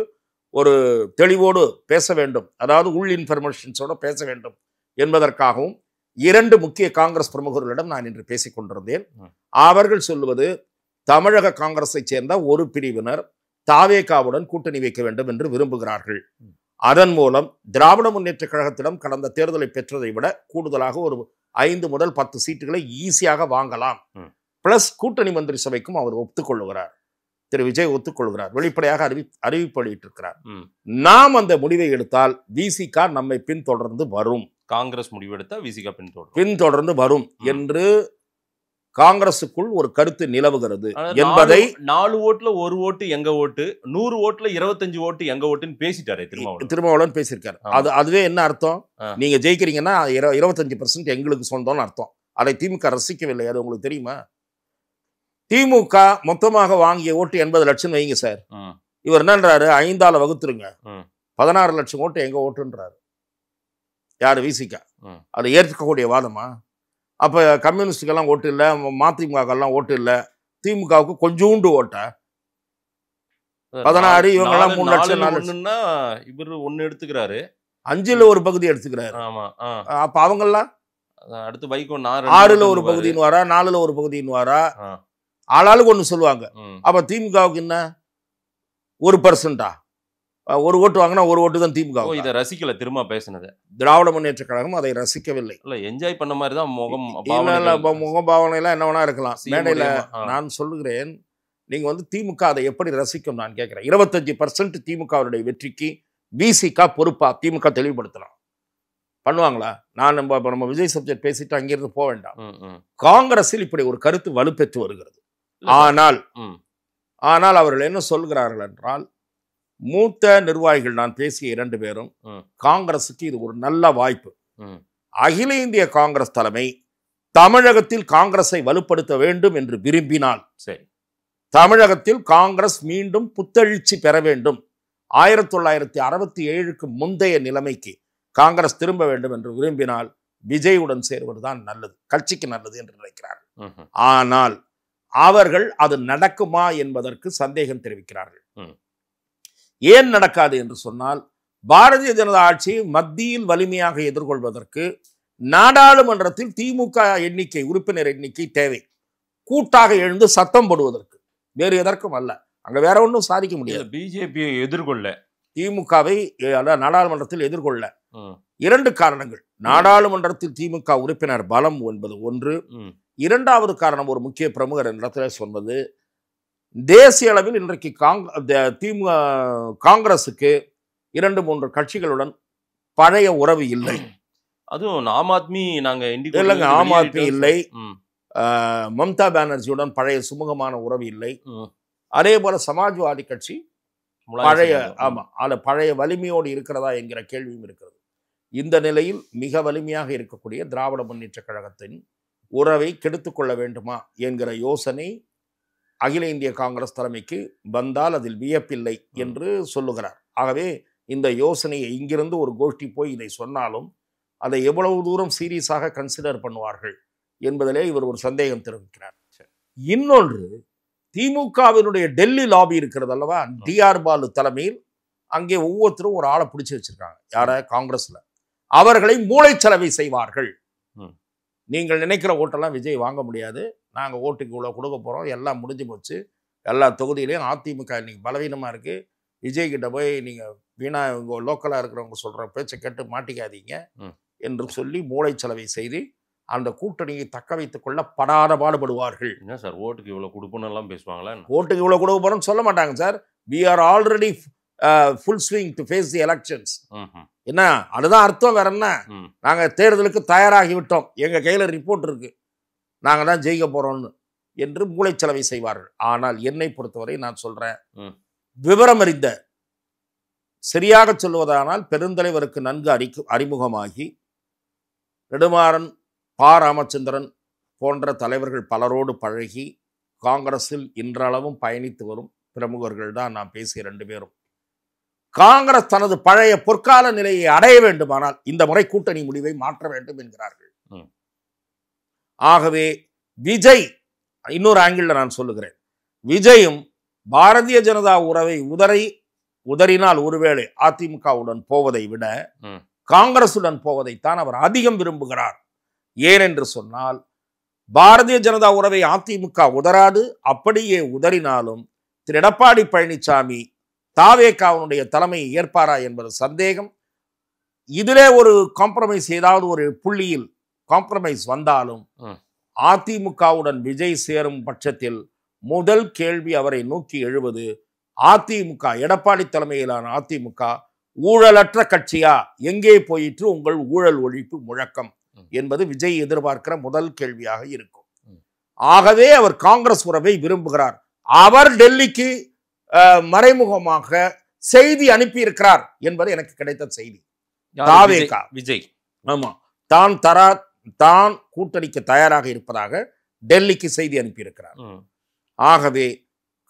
S4: ஒரு தெளிவோடு பேச வேண்டும், அதாவது உள் இன்ஃபர்மேஷன்ஸோட பேச வேண்டும் என்பதற்காகவும் 2 முக்கிய காங்கிரஸ் பிரமுகர்களிடம் நான் இன்று பேசிக் கொண்டிருந்தேன். அவர்கள் சொல்லுவது, தமிழக காங்கிரஸை சேர்ந்த ஒரு பிரிவினர் தாவேகாவுடன் கூட்டணி வைக்க வேண்டும் என்று விரும்புகிறார்கள். அதன் மூலம் திராவிட முன்னேற்ற கழகத்திடம் கடந்த தேர்தலை பெற்றதை விட கூடுதலாக ஒரு 5 முதல் 10 சீட்டுகளை ஈஸியாக வாங்கலாம். பிளஸ் கூட்டணி மந்திரி சபைக்கும் அவர் ஒத்துக்கொள்ளுகிறார், திரு விஜய் ஒத்துக்கொள்கிறார், வெளிப்படையாக அறிவிப்பு வெளியிட்டிருக்கிறார். நாம் அந்த முடிவை எடுத்தால் விசிக நம்மை பின்தொடர்ந்து வரும்,
S5: காங்கிரஸ் முடிவெடுத்தா விசிக
S4: பின்தொடர்ந்து வரும் என்று காங்கிரசுக்குள் ஒரு கருத்து நிலவுகிறது என்பதை
S5: 4 ஓட்டுல 1 ஓட்டு எங்க ஓட்டு, 100 ஓட்டுல 25 ஓட்டு எங்க ஓட்டுன்னு பேசிட்டாரு
S4: திருமாவளவன் பேசியிருக்காரு. அதுவே என்ன அர்த்தம், நீங்க ஜெயிக்கிறீங்கன்னா 25% எங்களுக்கு சொந்தம்னு அர்த்தம். அதை திமுக ரசிக்கவில்லை, அது உங்களுக்கு தெரியுமா? திமுக மொத்தமாக வாங்கிய ஓட்டு 80 லட்சம் வைங்க சார். இவர் என்னன்றாரு, 5ஆல வகுத்துருங்க, 16 லட்சம் ஓட்டு எங்க ஓட்டுன்றாரு. யாரு, விசிக. அதை ஏற்கக்கூடிய வாதமா? அப்ப கம்யூனிஸ்டுக்கெல்லாம் ஓட்டு இல்லை, மதிமுகலாம் ஓட்டு இல்லை, திமுகவுக்கு கொஞ்சோண்டு ஓட்ட 16, இவங்கெல்லாம் 3 லட்சம்.
S5: இவர் 1 எடுத்துக்கிறாரு,
S4: 5ல் ஒரு பகுதி எடுத்துக்கிறாரு. அப்ப அவங்கெல்லாம்
S5: அடுத்து வைகோ
S4: 6ல் ஒரு பகுதின்னு வாரா, 4ல் ஒரு பகுதின்னு வாரா. ஆளாளுக்கு ஒன்று சொல்லுவாங்க.
S5: ம்.
S4: அப்ப திமுகவுக்கு என்ன 1%? ஒரு ஓட்டு வாங்கினா ஒரு ஓட்டு தான் திமுக.
S5: ஓ, இதை ரசிக்கல திரும்ப பேசுனது.
S4: திராவிட முன்னேற்ற கழகம் அதை ரசிக்கவில்லை.
S5: இல்ல என்ஜாய் பண்ண மாதிரி தான் முகம்
S4: முகபாவனைலாம் என்ன வேணா இருக்கலாம்.
S5: CM
S4: மேடையில
S5: மூலியமா,
S4: நான் சொல்லுகிறேன், நீங்க வந்து திமுக அதை எப்படி ரசிக்கும் நான் கேட்கிறேன். 25% திமுகவுடைய வெற்றிக்கு விசிக பொறுப்பா? திமுக தெளிவுபடுத்தலாம். பண்ணுவாங்களா? நான் நம்ம விஜய் சப்ஜெக்ட் பேசிட்டு அங்கிருந்து போக வேண்டாம். காங்கிரஸில் இப்படி ஒரு கருத்து வலுப்பெற்று வருகிறது. ஆனால் அவர்கள் என்ன சொல்கிறார்கள் என்றால், மூத்த நிர்வாகிகள் நான் பேசிய 2 பேரும் காங்கிரசுக்கு இது ஒரு நல்ல வாய்ப்பு. அகில இந்திய காங்கிரஸ் தலைமை தமிழகத்தில் காங்கிரஸை வலுப்படுத்த வேண்டும் என்று விரும்பினால்,
S5: சரி,
S4: தமிழகத்தில் காங்கிரஸ் மீண்டும் புத்தெழுச்சி பெற வேண்டும், 1967க்கு முந்தைய நிலைமைக்கு காங்கிரஸ் திரும்ப வேண்டும் என்று விரும்பினால் விஜயுடன் சேர்வதுதான் நல்லது, கட்சிக்கு நல்லது என்று நினைக்கிறார்கள். ஆனால் அவர்கள் அது நடக்குமா என்பதற்கு சந்தேகம் தெரிவிக்கிறார்கள். ஏன் நடக்காது என்று சொன்னால், பாரதிய ஜனதா ஆட்சியை மத்தியில் வலிமையாக எதிர்கொள்வதற்கு நாடாளுமன்றத்தில் திமுக எண்ணிக்கை, உறுப்பினர் எண்ணிக்கை தேவை. கூட்டாக எழுந்து சத்தம் போடுவதற்கு, வேறு எதற்கும் அல்ல. அங்க வேற ஒன்றும் சாதிக்க முடியாது.
S5: பிஜேபியை எதிர்கொள்ள,
S4: திமுகவை நாடாளுமன்றத்தில் எதிர்கொள்ள 2 காரணங்கள். நாடாளுமன்றத்தில் திமுக உறுப்பினர் பலம் என்பது ஒன்று. 2வது காரணம், ஒரு முக்கிய பிரமுகர் இடத்துல சொன்னது, தேசிய அளவில் இன்றைக்கு காங்கிரசுக்கு 2-3 கட்சிகளுடன் பழைய உறவு இல்லை.
S5: அதுவும் ஆம் ஆத்மி, நாங்க
S4: இல்லைங்க, ஆம் ஆத்மி இல்லை, மம்தா பானர்ஜியுடன் பழைய சுமூகமான உறவு இல்லை. அதே போல சமாஜ்வாதி கட்சி பழைய வலிமையோடு இருக்கிறதா என்கிற கேள்வியும் இருக்கிறது. இந்த நிலையில் மிக வலிமையாக இருக்கக்கூடிய திராவிட முன்னேற்ற கழகத்தின் உறவை கெடுத்துக் கொள்ள வேண்டுமா என்கிற யோசனை அகில இந்திய காங்கிரஸ் தலைமைக்கு வந்தால் அதில் வியப்பில்லை என்று சொல்லுகிறார். ஆகவே இந்த யோசனையை இங்கிருந்து ஒரு கோஷ்டி போய் இதை சொன்னாலும் அதை எவ்வளவு தூரம் சீரியஸாக கன்சிடர் பண்ணுவார்கள் என்பதிலே இவர் ஒரு சந்தேகம் தெரிவிக்கிறார். இன்னொன்று, திமுகவினுடைய டெல்லி லாபி இருக்கிறது அல்லவா, டிஆர் பாலு தலைமையில் அங்கே ஒவ்வொருத்தரும் ஒரு ஆளை பிடிச்சி வச்சிருக்காங்க. யார? காங்கிரஸ்ல. அவர்களை மூளைச்சலவை செய்வார்கள். நீங்கள் நினைக்கிற ஓட்டெல்லாம் விஜய் வாங்க முடியாது, நாங்க ஓட்டுக்கு இவ்வளவு கொடுக்க போறோம், எல்லாம் முடிஞ்சு போச்சு, எல்லா தொகுதியிலையும் அதிமுக இன்னைக்கு பலவீனமா இருக்கு, விஜய் கிட்ட போய் நீங்க வீணா இவங்க லோக்கலா இருக்கிறவங்க சொல்ற பேச்சை கேட்டு மாட்டிக்காதீங்க என்று சொல்லி மூளைச்சலவை செய்து அந்த கூட்டணியை தக்க வைத்துக் கொள்ள படாத பாடுபடுவார்கள்.
S5: என்ன சார், ஓட்டுக்கு இவ்வளவு கொடுப்போம் எல்லாம் பேசுவாங்களா?
S4: ஓட்டுக்கு இவ்வளவு கொடுக்க போறோம்னு சொல்ல மாட்டாங்க sir. we are already full swing to face the elections. என்ன அதுதான் அர்த்தம், வேற என்ன? நாங்க தேர்தலுக்கு தயாராகி விட்டோம், எங்க கையில ரிப்போர்ட் இருக்கு, நாங்க தான் ஜெயிக்க போறோம்னு என்று மூளைச்சலவை செய்வார்கள். ஆனால் என்னை பொறுத்தவரை நான் சொல்றேன், விவரம் அறிந்த, சரியாக சொல்லுவதானால் பெருந்தலைவருக்கு நன்கு அறிமுகமாகி நெடுமாறன், பா ராமச்சந்திரன் போன்ற தலைவர்கள் பலரோடு பழகி காங்கிரஸில் இன்றளவும் பயணித்து வரும் பிரமுகர்கள் தான் நான் பேசிய 2 பேரும். காங்கிரஸ் தனது பழைய பொற்கால நிலையை அடைய வேண்டுமானால் இந்த முறை கூட்டணி முடிவை மாற்ற வேண்டும் என்கிறார்கள். ஆகவே விஜய், இன்னொரு ஆங்கிள் நான் சொல்லுகிறேன், விஜயும் பாரதிய ஜனதா உறவை உதறினால் ஒருவேளை அதிமுகவுடன் போவதை விட காங்கிரசுடன் போவதைத்தான் அவர் அதிகம் விரும்புகிறார். ஏனென்று சொன்னால், பாரதிய ஜனதா உறவை அதிமுக உதராது, அப்படியே உதறினாலும் திரு எடப்பாடி பழனிசாமி தாவேகாவுடைய தலைமையை ஏற்பாரா என்பது சந்தேகம். இதிலே ஒரு காம்ப்ரமைஸ், ஏதாவது ஒரு புள்ளியில் காம்ப்ரமைஸ் வந்தாலும் அதிமுகவுடன் விஜய் சேரும் பட்சத்தில் முதல் கேள்வி அவரை நோக்கி எழுவது, அதிமுக, எடப்பாடி தலைமையிலான அதிமுக ஊழலற்ற கட்சியா, எங்கே போயிற்று உங்கள் ஊழல் ஒழிப்பு முழக்கம் என்பது விஜய் எதிர்பார்க்கிற முதல் கேள்வியாக இருக்கும். ஆகவே அவர் காங்கிரஸ் உறவை விரும்புகிறார். அவர் டெல்லிக்கு மறைமுகமாக செய்தி அனுப்பி இருக்கிறார் என்பது எனக்கு கிடைத்த செய்தி.
S5: விஜய்
S4: ஆமா, தான் கூட்டணிக்கு தயாராக இருப்பதாக டெல்லிக்கு செய்தி அனுப்பியிருக்கிறார். ஆகவே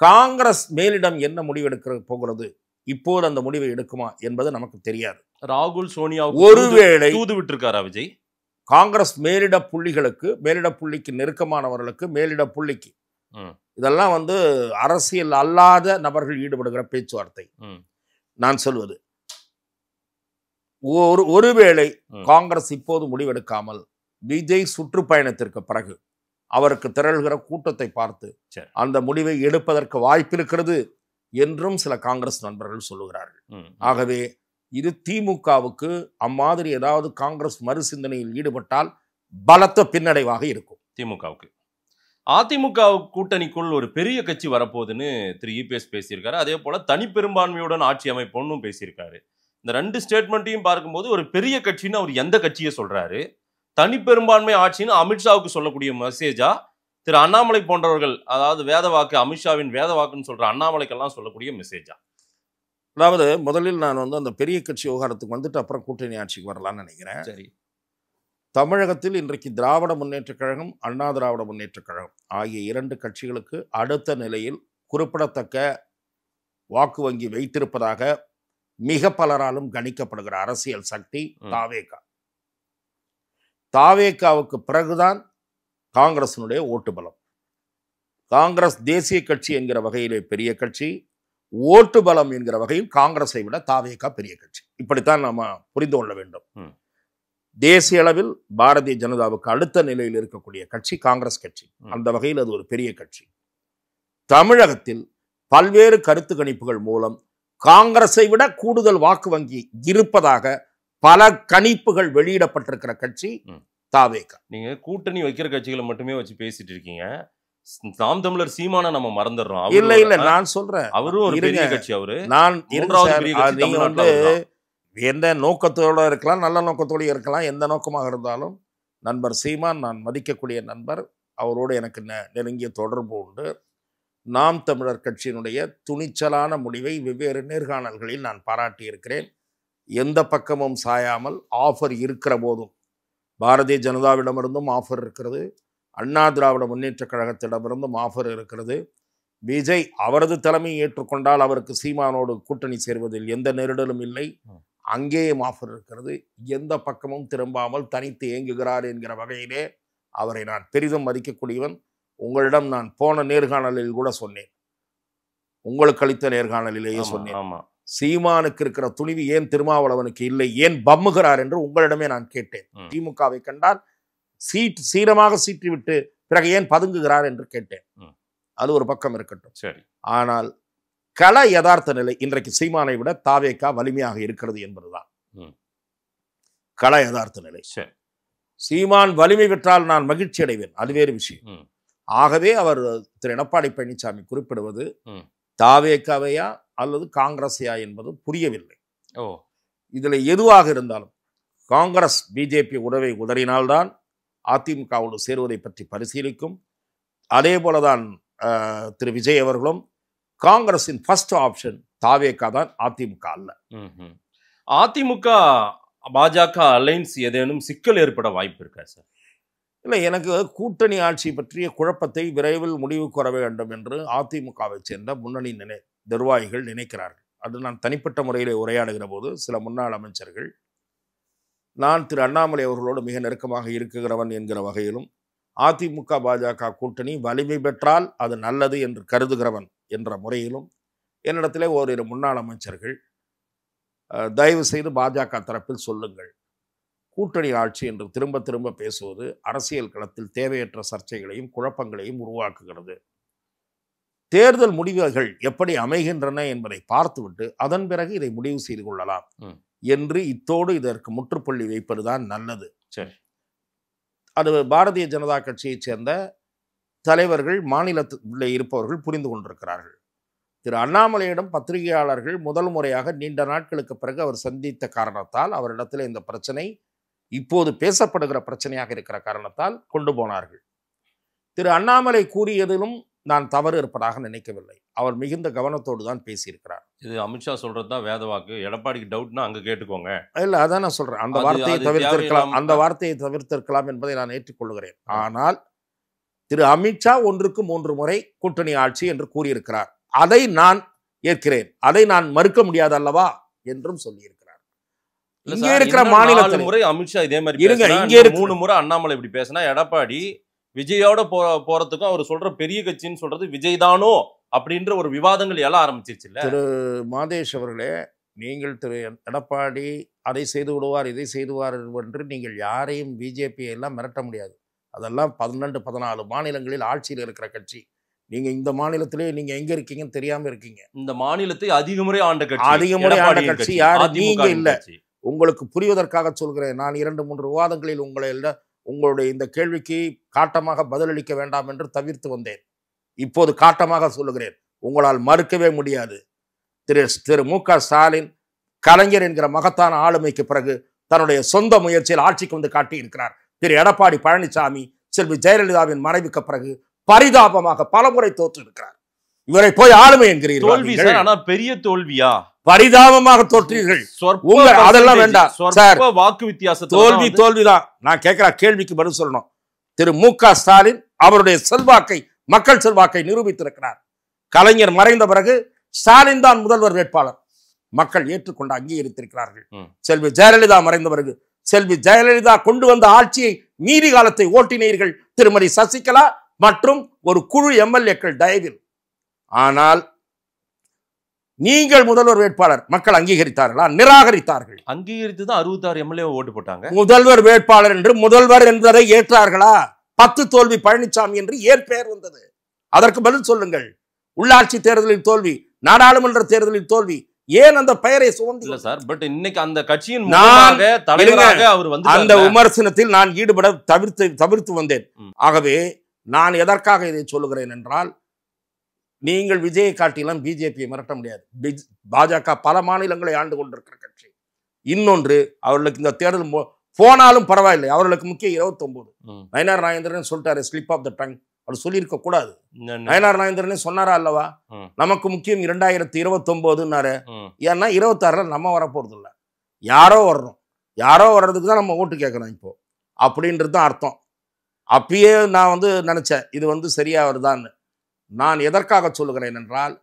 S4: காங்கிரஸ் மேலிடம் என்ன முடிவெடுக்க போகிறது, இப்போது அந்த முடிவை எடுக்குமா என்பது நமக்கு தெரியாது.
S5: ராகுல், சோனியா
S4: ஒருவேளை
S5: தூது விட்டிருக்காரா விஜய்?
S4: காங்கிரஸ் மேலிட புள்ளிக்கு நெருக்கமானவர்களுக்கு, மேலிட புள்ளிக்கு, இதெல்லாம் வந்து அரசியல் அல்லாத நபர்கள் ஈடுபடுகிற பேச்சுவார்த்தை. நான் சொல்வது, ஒருவேளை காங்கிரஸ் இப்போது முடிவெடுக்காமல் விஜய் சுற்றுப்பயணத்திற்கு பிறகு அவருக்கு திரள்கிற கூட்டத்தை பார்த்து அந்த முடிவை எடுப்பதற்கு வாய்ப்பு இருக்கிறது என்றும் சில காங்கிரஸ் நண்பர்கள் சொல்லுகிறார்கள். ஆகவே இது திமுகவுக்கு அம்மாதிரி ஏதாவது காங்கிரஸ் மறுசிந்தனையில் ஈடுபட்டால் பலத்த பின்னடைவாக இருக்கும்.
S5: திமுகவுக்கு அதிமுக கூட்டணிக்குள் ஒரு பெரிய கட்சி வரப்போகுதுன்னு திரு இபிஎஸ் பேசியிருக்காரு. அதே போல தனிப்பெரும்பான்மையுடன் ஆட்சி அமைப்போம்னு பேசியிருக்காரு. இந்த 2 ஸ்டேட்மெண்ட்டையும் பார்க்கும்போது ஒரு பெரிய கட்சின்னு அவர் எந்த கட்சியை சொல்றாரு, தனிப்பெரும்பான்மை ஆட்சின்னு அமித்ஷாவுக்கு சொல்லக்கூடிய மெசேஜா, திரு அண்ணாமலை போன்றவர்கள், அதாவது வேத வாக்கு, அமித்ஷாவின் வேத வாக்குன்னு சொல்ற அண்ணாமலைக்கெல்லாம் சொல்லக்கூடிய மெசேஜா?
S4: அதாவது முதலில் நான் அந்த பெரிய கட்சி விவகாரத்துக்கு வந்துட்டு அப்புறம் கூட்டணி ஆட்சிக்கு வரலாம்னு நினைக்கிறேன்.
S5: சரி.
S4: தமிழகத்தில் இன்றைக்கு திராவிட முன்னேற்றக் கழகம், அண்ணா திராவிட முன்னேற்றக் கழகம் ஆகிய 2 கட்சிகளுக்கு அடுத்த நிலையில் குறிப்பிடத்தக்க வாக்கு வங்கி வைத்திருப்பதாக மிக பலராலும் கணிக்கப்படுகிற அரசியல் சக்தி தாவேகா. தாவேகாவுக்கு பிறகுதான் காங்கிரசினுடைய ஓட்டு பலம். காங்கிரஸ் தேசிய கட்சி என்கிற வகையிலே பெரிய கட்சி, ஓட்டு பலம் என்கிற வகையில் காங்கிரஸை விட தாவேகா பெரிய கட்சி. இப்படித்தான் நாம புரிந்து கொள்ள வேண்டும். தேசிய அளவில் பாரதிய ஜனதாவுக்கு அடுத்த நிலையில் இருக்கக்கூடிய கட்சி காங்கிரஸ் கட்சி. அந்த வகையில் அது ஒரு பெரிய கட்சி. தமிழகத்தில் பல்வேறு கருத்து கணிப்புகள் மூலம் காங்கிரஸை விட கூடுதல் வாக்கு வங்கி இருப்பதாக பல கணிப்புகள் வெளியிடப்பட்டிருக்கிற கட்சி தாவேகா.
S5: நீங்க கூட்டணி வைக்கிற கட்சிகளை மட்டுமே வச்சு பேசிட்டு இருக்கீங்க. நாம் தமிழர் சீமான நம்ம மறந்துடுறோம்.
S4: இல்ல நான் சொல்றேன்,
S5: அவரும் ஒரு பெரிய கட்சி. அவரு
S4: நான் நீங்க எந்த நோக்கத்தோடு இருக்கலாம், நல்ல நோக்கத்தோடு இருக்கலாம், எந்த நோக்கமாக இருந்தாலும் நண்பர் சீமான் நான் மதிக்கக்கூடிய நண்பர். அவரோடு எனக்கு நெருங்கிய தொடர்பு உண்டு. நாம் தமிழர் கட்சியினுடைய துணிச்சலான முடிவை வெவ்வேறு நேர்காணல்களில் நான் பாராட்டி இருக்கிறேன். எந்த பக்கமும் சாயாமல் ஆஃபர் இருக்கிற போதும் பாரதிய ஜனதாவிடமிருந்தும் ஆஃபர் இருக்கிறது, அண்ணா திராவிட முன்னேற்ற கழகத்திடமிருந்தும் ஆஃபர் இருக்கிறது. விஜய் அவரது தலைமையை ஏற்றுக்கொண்டால் அவருக்கு சீமானோடு கூட்டணி சேர்வதில் எந்த நெருடலும் இல்லை, அங்கேயும் ஆஃபர் இருக்கிறது. எந்த பக்கமும் திரும்பாமல் தனித்து இயங்குகிறார் என்கிற வகையிலே அவரை நான் பெரிதும் மதிக்கக்கூடியவன். உங்களிடம் நான் போன நேர்காணலில் கூட சொன்னேன், உங்களுக்கு அளித்த நேர்காணலிலேயே சொன்னேன், சீமானுக்கு இருக்கிற துணிவு ஏன் திருமாவளவனுக்கு இல்லை, ஏன் பம்முகிறார் என்று உங்களிடமே நான் கேட்டேன். திமுகவை கண்டால் சீரமாக சீற்றி விட்டு பிறகு ஏன் பதுங்குகிறார் என்று கேட்டேன். அது ஒரு பக்கம் இருக்கட்டும். சரி. ஆனால் கள யதார்த்த நிலை இன்றைக்கு சீமானை விட தாவேகா வலிமையாக இருக்கிறது என்பதுதான் கள யதார்த்த நிலை. சீமான் வலிமை பெற்றால் நான் மகிழ்ச்சி அடைவேன், அது வேறு விஷயம். ஆகவே அவர் திரு எடப்பாடி பழனிசாமி குறிப்பிடுவது தாவேகாவையா அல்லது காங்கிரஸையா என்பது புரியவில்லை. இதுல எதுவாக இருந்தாலும் காங்கிரஸ் பிஜேபி உறவை உதறினால்தான் அதிமுகவோடு சேருவதை பற்றி பரிசீலிக்கும். அதே போலதான் திரு விஜய் அவர்களும் காங்கிரஸின் ஃபர்ஸ்ட் ஆப்ஷன் தாவேகா தான், அதிமுக அல்ல.
S5: அதிமுக பாஜக அலைன்ஸ் ஏதேனும் சிக்கல் ஏற்பட வாய்ப்பு இருக்கா சார்?
S4: இல்லை, எனக்கு கூட்டணி ஆட்சி பற்றிய குழப்பத்தை விரைவில் முடிவுக்கு வர வேண்டும் என்று அதிமுகவை சேர்ந்த முன்னணி நிர்வாகிகள் நினைக்கிறார்கள். அது நான் தனிப்பட்ட முறையில் உரையாடுகிற போது சில முன்னாள் அமைச்சர்கள், நான் திரு அண்ணாமலை அவர்களோடு மிக நெருக்கமாக இருக்குகிறவன் என்கிற வகையிலும் அதிமுக பாஜக கூட்டணி வலிமை பெற்றால் அது நல்லது என்று கருதுகிறவன் என்ற முறையிலும் என்னிடத்திலே ஓரிரு முன்னாள் அமைச்சர்கள், தயவு செய்து பாஜக தரப்பில் சொல்லுங்கள், கூட்டணி ஆட்சி என்று திரும்ப திரும்ப பேசுவது அரசியல் களத்தில் தேவையற்ற சர்ச்சைகளையும் குழப்பங்களையும் உருவாக்குகிறது. தேர்தல் முடிவுகள் எப்படி அமைகின்றன என்பதை பார்த்துவிட்டு அதன் பிறகு இதை முடிவு செய்து கொள்ளலாம் என்று இத்தோடு இதற்கு முற்றுப்புள்ளி வைப்பதுதான் நல்லது. சரி, அது பாரதிய ஜனதா கட்சியைச் சேர்ந்த தலைவர்கள், மாநிலத்தில் இருப்பவர்கள் புரிந்து கொண்டிருக்கிறார்கள். திரு அண்ணாமலையிடம் பத்திரிகையாளர்கள் முதல் முறையாக நீண்ட நாட்களுக்கு பிறகு அவர் சந்தித்த காரணத்தால் அவரிடத்தில் இந்த பிரச்சனை இப்போது பேசப்படுகிற பிரச்சனையாக இருக்கிற காரணத்தால் கொண்டு போனார்கள். திரு அண்ணாமலை கூறியதிலும் நான் தவறு இருப்பதாக நினைக்கவில்லை. அவர் மிகுந்த கவனத்தோடு தான் பேசியிருக்கிறார்.
S5: இது அமித்ஷா சொல்றதுதான் வேத வாக்கு. எடப்பாடிக்கு டவுட்னா அங்க கேட்டுக்கோங்க.
S4: இல்ல, அதான் நான் சொல்றேன், அந்த வார்த்தையை தவிர்த்திருக்கலாம் என்பதை நான் ஏற்றுக்கொள்கிறேன். ஆனால் திரு அமித்ஷா 1க்கு 3 முறை கூட்டணி ஆட்சி என்று கூறியிருக்கிறார். அதை நான் ஏற்கிறேன், அதை நான் மறுக்க முடியாது அல்லவா என்றும் சொல்லியிருக்கிறார். இங்கே இருக்கிற மாநிலத்தில்
S5: முறை அமித்ஷா இதே மாதிரி இங்கே 3 முறை அண்ணாமலை இப்படி பேசினா எடப்பாடி விஜயோட போறதுக்கும் அவர் சொல்ற பெரிய கட்சின்னு சொல்றது விஜய் தானோ அப்படின்ற ஒரு விவாதங்கள் எல்லாம் ஆரம்பிச்சிருச்சு. இல்ல
S4: திரு மாதேஷ் அவர்களே, நீங்கள் திரு எடப்பாடி அதை செய்து விடுவார் இதை செய்துவார் என்று நீங்கள் யாரையும் பிஜேபி எல்லாம் மிரட்ட முடியாது. அதெல்லாம் 12 14 மாநிலங்களில் ஆட்சியில் இருக்கிற கட்சி. நீங்க இந்த மாநிலத்திலே நீங்க எங்க இருக்கீங்கன்னு தெரியாம இருக்கீங்க.
S5: இந்த மாநிலத்தை அதிக முறை ஆண்ட கட்சி,
S4: அதிக முறை ஆண்ட
S5: எடப்பாடியின்
S4: கட்சி யாரு? நீங்க
S5: அதிமுகவின்
S4: இல்ல.
S5: கட்சி.
S4: உங்களுக்கு புரிவதற்காக சொல்கிறேன். நான் 2-3 விவாதங்களில் உங்களுடைய இந்த கேள்விக்கு காட்டமாக பதிலளிக்க வேண்டாம் என்று தவிர்த்து வந்தேன். இப்போது காட்டமாக சொல்லுகிறேன். உங்களால் மறுக்கவே முடியாது. திரு மு.க. ஸ்டாலின் கலைஞர் என்கிற மகத்தான ஆளுமைக்கு பிறகு தன்னுடைய சொந்த முயற்சியில் ஆட்சிக்கு வந்து காட்டி இருக்கிறார். திரு எடப்பாடி பழனிசாமி செல்வி ஜெயலலிதாவின் மறைவுக்கு பிறகு பரிதாபமாக பலமுறை தோற்று இருக்கிறார். இவரை போய் ஆளுமை என்கிறீர்கள்.
S5: தோல்வி சார், ஆனா பெரிய தோல்வியா?
S4: பரிதாபமாக தோற்றீர்கள். அதெல்லாம் வேண்டாம் சார்.
S5: வாக்கு வித்தியாசம்
S4: தோல்விதான். நான் கேட்கிற கேள்விக்கு பதில் சொல்லணும். திரு மு.க. ஸ்டாலின் அவருடைய செல்வாக்கை, மக்கள் செல்வாக்கை நிரூபித்திருக்கிறார். கலைஞர் மறைந்த பிறகு ஸ்டாலின் தான் முதல்வர் வேட்பாளர். மக்கள் ஏற்றுக்கொண்டு அங்கீகரித்திருக்கிறார்கள். செல்வி ஜெயலலிதா மறைந்த பிறகு செல்வி ஜெயலலிதா கொண்டு வந்த ஆட்சியை மீதி காலத்தை ஓட்டினீர்கள் திருமதி சசிகலா மற்றும் ஒரு குழு எம்எல்ஏக்கள் தயவில். ஆனால் நீங்கள் முதல்வர் வேட்பாளர் மக்கள் அங்கீகரித்தார்களா? நிராகரித்தார்கள்.
S5: அங்கீகரித்து தான் 66 எம்எல்ஏ ஓட்டு போட்டாங்க.
S4: முதல்வர் வேட்பாளர் என்று முதல்வர் என்பதை ஏற்றார்களா? 10 தோல்வி பழனிசாமி என்று ஏன் பெயர் வந்தது? அதற்கு பதில் சொல்லுங்கள். உள்ளாட்சி தேர்தலில் தோல்வி, நாடாளுமன்ற தேர்தலில் தோல்வி, ஏன் அந்த பெயரை சுமந்து
S5: சார்? பட் இன்னைக்கு அந்த கட்சியின் தலைவராக அவர் வந்து
S4: அந்த விமர்சனத்தில் நான் ஈடுபட தவிர்த்து வந்தேன். ஆகவே நான் எதற்காக இதை சொல்லுகிறேன் என்றால், நீங்கள் விஜயை காட்டிலும் பிஜேபியை மிரட்ட முடியாது. பாஜக பல மாநிலங்களை ஆண்டு கொண்டிருக்கிற கட்சி. இன்னொன்று, அவர்களுக்கு இந்த தேர்தல் போனாலும் பரவாயில்லை, அவர்களுக்கு முக்கிய 29. நயனார் நாகேந்திரன் சொல்லிட்டாரு, ஸ்லிப் ஆஃப் த டங். அவர் சொல்லியிருக்க கூடாது. நயனார் நாகேந்திரனே சொன்னாரா அல்லவா, நமக்கு முக்கியம் 2029. ஏன்னா 26 நம்ம வரப்போறது இல்லை, யாரோ வரணும், யாரோ வர்றதுக்கு தான் நம்ம ஓட்டு கேட்கணும் இப்போ அப்படின்றது தான் அர்த்தம். அப்பயே நான் வந்து நினைச்சேன் இது சரியா வருதான்னு. நான் எதற்காக சொல்லுகிறேன் என்றால்,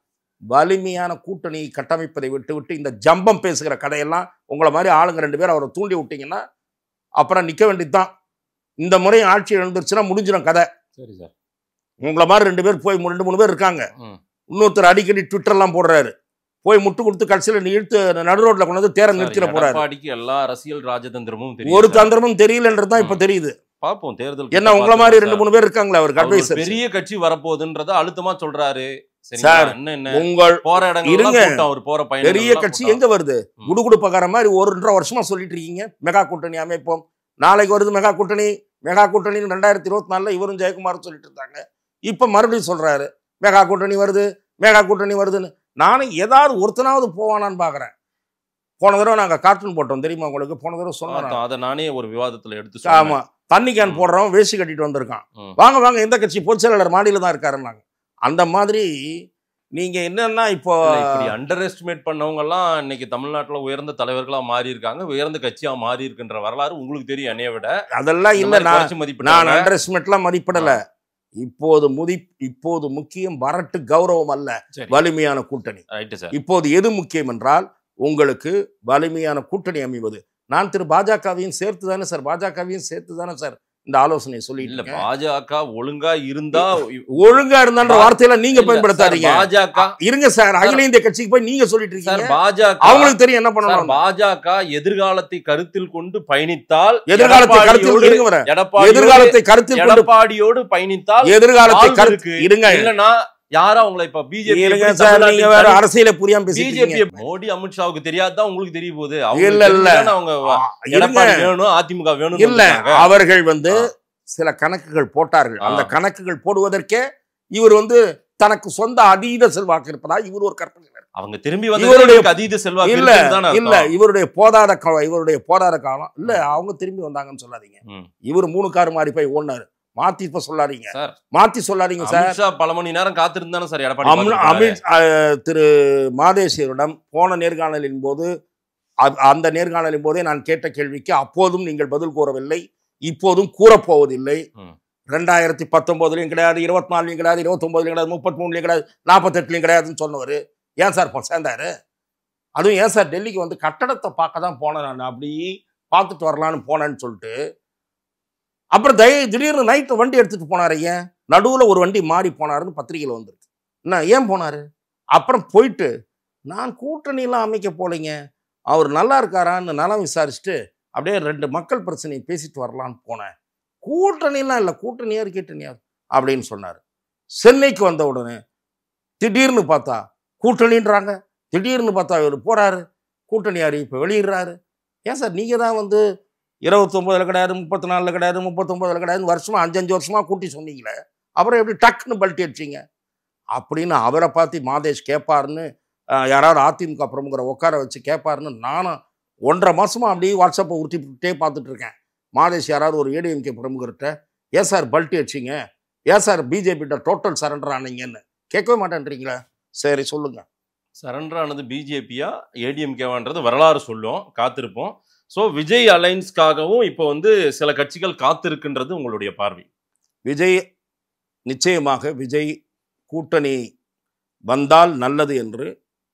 S4: வலிமையான கூட்டணி கட்டமைப்பதை விட்டு இந்த ஜம்பம் பேசுகிற கதையெல்லாம் உங்களை மாதிரி ஆளுங்க 2 பேர் அவரை தூண்டி விட்டீங்கன்னா அப்புறம் நிற்க வேண்டியதுதான். இந்த முறை ஆட்சி எழுந்துருச்சுன்னா முடிஞ்சிடும் கதை.
S5: சரி சார்.
S4: உங்களை மாதிரி 2 பேர் போய் 2-3 பேர் இருக்காங்க. இன்னொருத்தர் அடிக்கடி ட்விட்டர்லாம் போடுறாரு, போய் முட்டு கொடுத்து கடைசியில் இழுத்து நடு ரோட்ல கொண்டு வந்து தேர நிறுத்திட போறாரு.
S5: எல்லா அரசியல் ராஜதந்திரமும்
S4: ஒரு தந்திரமும் தெரியலன்றதுதான் இப்ப தெரியுது.
S5: பாப்போம் தேர்தல்
S4: என்ன உங்களை மாதிரி 2-3 பேர் இருக்காங்களா அவருக்கு அட்வைசர்.
S5: பெரிய கட்சி வரப்போகுதுன்றத அழுத்தமா சொல்றாரு.
S4: சார் உங்கள்
S5: போற இடங்கள் அவர் போற பயணம்
S4: பெரிய கட்சி எங்க வருது? குடுகுடுப்பக்கார மாதிரி 1.5 வருஷமா சொல்லிட்டு இருக்கீங்க மெகா கூட்டணி அமைப்போம், நாளைக்கு வருது மெகா கூட்டணி. மெகா கூட்டணி 2024 இவரும் ஜெயக்குமாரும் சொல்லிட்டு இருந்தாங்க. இப்ப மறுபடியும் சொல்றாரு மெகா கூட்டணி வருது, மெகா கூட்டணி வருதுன்னு. நானும் ஏதாவது ஒருத்தனாவது போவானான்னு பாக்குறேன். போன தடவை நாங்க கார்ட்டூன் போட்டோம் தெரியுமா உங்களுக்கு? போன தடவை சொன்னோம், அதை
S5: நானே ஒரு விவாதத்துல எடுத்து.
S4: ஆமா, தண்ணி கேன் போடுறவன் வேஷ்டி கட்டிட்டு வந்திருக்கான், வாங்க வாங்க எந்த கட்சி பொதுச் செயலாளர் மாடியில தான் இருக்காருன்னாங்க. அந்த மாதிரி நீங்க என்னன்னா இப்போ
S5: அண்டர் எஸ்டிமேட் பண்ணவங்க எல்லாம் இன்னைக்கு தமிழ்நாட்டுல உயர்ந்த தலைவர்களா மாறி இருக்காங்க, உயர்ந்த கட்சியா மாறி இருக்கின்ற வரலாறு உங்களுக்கு தெரியும் என்னைய விட. அதெல்லாம் இல்ல,
S4: நான் அண்டர் எஸ்டிமேட்லாம் மதிப்பிடல. இப்போது முக்கியம் வரட்டு கௌரவம் அல்ல, வலிமையான கூட்டணி. இப்போது எது முக்கியம் என்றால், உங்களுக்கு வலிமையான கூட்டணி அமைவது. நான் திரு பாஜகவையும் சேர்த்து தானே சார் இந்த ஆலோசனை சொல்லி இல்ல.
S5: பாஜக ஒழுங்கா இருந்தா
S4: வார்த்தையில நீங்க பயன்படுத்தாதீங்க. பாஜக இருங்க சார், அகில இந்திய கட்சிக்கு போய் நீங்க சொல்லிட்டு இருக்கீங்க. பாஜக அவங்களுக்கு தெரியும் என்ன பண்ணணும்.
S5: பாஜக எதிர்காலத்தை கருத்தில் கொண்டு பயணித்தால்,
S4: எதிர்காலத்தை கருத்தில்
S5: எடப்பாடியோடு பயணித்தால்
S4: எதிர்காலத்தை கருத்து இருங்க.
S5: இல்லன்னா யாரா உங்களை இப்ப பிஜேபி
S4: அரசியல புரியாம பேசிட்டு
S5: மோடி அமித்ஷாவுக்கு தெரியாதான் உங்களுக்கு தெரிய போகுது. அதிமுக வேணும்
S4: இல்ல, அவர்கள் சில கணக்குகள் போட்டார்கள். அந்த கணக்குகள் போடுவதற்கே இவர் தனக்கு சொந்த அதீத செல்வாக்கு இருப்பதா இவர் ஒரு கற்பனை.
S5: அவங்க திரும்பி வந்து அதீத செல்வாக்கு
S4: இல்ல இவருடைய போதாத காலம் இல்ல, அவங்க திரும்பி வந்தாங்கன்னு சொல்லாதீங்க. இவர் 3 கார் மாறி போய் ஓடினாரு, மாத்தி சொல்லாதீங்க சார்.
S5: பல மணி நேரம் காத்திருந்தானே சார் எடப்பாடி.
S4: திரு மாதேஸ்வரிடம் போன நேர்காணலின் போது, அந்த நேர்காணலின் போதே நான் கேட்ட கேள்விக்கு அப்போதும் நீங்கள் பதில் கூறவில்லை, இப்போதும் கூறப்போவதில்லை. 2019 கிடையாது, 24 கிடையாது, 29 கிடையாது, 33 கிடையாது, 48 கிடையாதுன்னு சொன்னவர் ஏன் சார் சேர்ந்தாரு? அதுவும் ஏன் சார் டெல்லிக்கு கட்டடத்தை பார்க்க தான் போனேன், நான் அப்படி பார்த்துட்டு வரலான்னு போனேன்னு சொல்லிட்டு அப்புறம் திடீர்னு நைட்டு வண்டி எடுத்துட்டு போனாரு. ஏன் நடுவில் ஒரு வண்டி மாறி போனாருன்னு பத்திரிகையில் வந்துருக்கு. என்ன ஏன் போனாரு? அப்புறம் போயிட்டு நான் கூட்டணியெல்லாம் அமைக்க போலைங்க, அவர் நல்லா இருக்காரான்னு நலம் விசாரிச்சுட்டு அப்படியே 2 மக்கள் பிரச்சனையை பேசிட்டு வரலான்னு போனேன். கூட்டணிலாம் இல்லை, கூட்டணியார் கீட்டணியார் அப்படின்னு சொன்னார். சென்னைக்கு வந்த உடனே திடீர்னு பார்த்தா கூட்டணின்றாங்க, திடீர்னு பார்த்தா இவர் போறாரு கூட்டணி அறிவிப்பை வெளியிடுறாரு. ஏன் சார் நீங்கள் தான் வந்து 29 கிடையாது, 34 கிடையாது, 39 கிடையாது, வருஷமா 5 வருஷமா கூட்டி சொன்னீங்களே, அப்புறம் எப்படி டக்குன்னு பல்ட்டி அடிச்சிங்க அப்படின்னு அவரை பார்த்து மாதேஷ் கேட்பாருன்னு யாராவது அதிமுக பிரமுகரை உட்கார வச்சு கேட்பாருன்னு நானும் 1.5 மாசமா அப்படியே வாட்ஸ்அப்பை உருட்டிட்டே பார்த்துட்டு இருக்கேன். மாதேஷ் யாராவது ஒரு ஏடிஎம்கே பிரமுகர்கிட்ட ஏன் சார் பல்ட்டி அடிச்சிங்க, ஏன் சார் பிஜேபிட்ட டோட்டல் சரண்டர் ஆனீங்கன்னு கேட்கவே மாட்டேன்றீங்களா? சரி சொல்லுங்க.
S5: சரண்டர் ஆனது பிஜேபியா ஏடிஎம்கேவான்றது வரலாறு சொல்லும், காத்திருப்போம். ஸோ விஜய் அலைன்ஸ்க்காகவும் இப்போ வந்து சில கட்சிகள் காத்திருக்குன்றது உங்களுடைய பார்வை?
S4: விஜய் நிச்சயமாக விஜய் கூட்டணி வந்தால் நல்லது என்று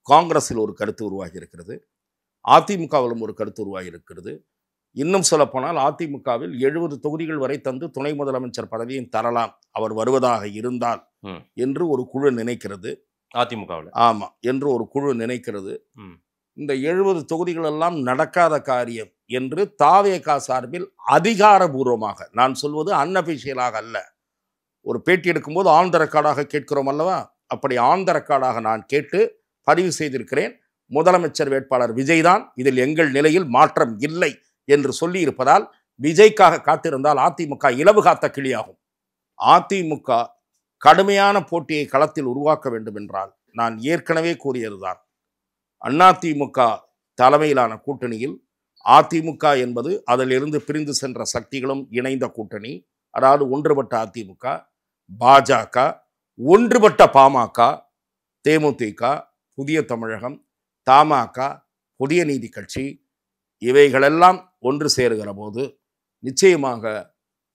S4: காங்கிரஸில் ஒரு கருத்து உருவாகி இருக்கிறது, அதிமுகவிலும் ஒரு கருத்து உருவாகி இருக்கிறது. இன்னும் சொல்லப்போனால் அதிமுகவில் 70 தொகுதிகள் வரை தந்து துணை முதலமைச்சர் பதவியும் தரலாம் அவர் வருவதாக இருந்தால் என்று ஒரு குழு நினைக்கிறது.
S5: அதிமுகவில்
S4: ஆமா என்று ஒரு குழு நினைக்கிறது. இந்த 70 தொகுதிகள் எல்லாம் நடக்காத காரியம் என்று தாவேகா சார்பில் அதிகாரபூர்வமாக, நான் சொல்வது அன்அபிஷியலாக அல்ல, ஒரு பேட்டி எடுக்கும்போது ஆன் த ரெக்கார்டாக கேட்கிறோம் அல்லவா, அப்படி ஆன் த ரெக்கார்டாக நான் கேட்டு பதிவு செய்திருக்கிறேன். முதலமைச்சர் வேட்பாளர் விஜய் தான், இதில் எங்கள் நிலையில் மாற்றம் இல்லை என்று சொல்லி இருப்பதால் விஜய்க்காக காத்திருந்தால் அதிமுக இலவு காத்த கிளியாகும். அதிமுக கடுமையான போட்டியை களத்தில் உருவாக்க வேண்டும் என்றால் நான் ஏற்கனவே கூறியதுதான், அதிமுக தலைமையிலான கூட்டணியில் அதிமுக என்பது அதிலிருந்து பிரிந்து சென்ற சக்திகளும் இணைந்த கூட்டணி, அதாவது ஒன்றுபட்ட அதிமுக, பாஜக, ஒன்றுபட்ட பாமக, தேமுதிக, புதிய தமிழகம், தமாக, புதிய நீதி கட்சி, இவைகளெல்லாம் ஒன்று சேருகிற போது நிச்சயமாக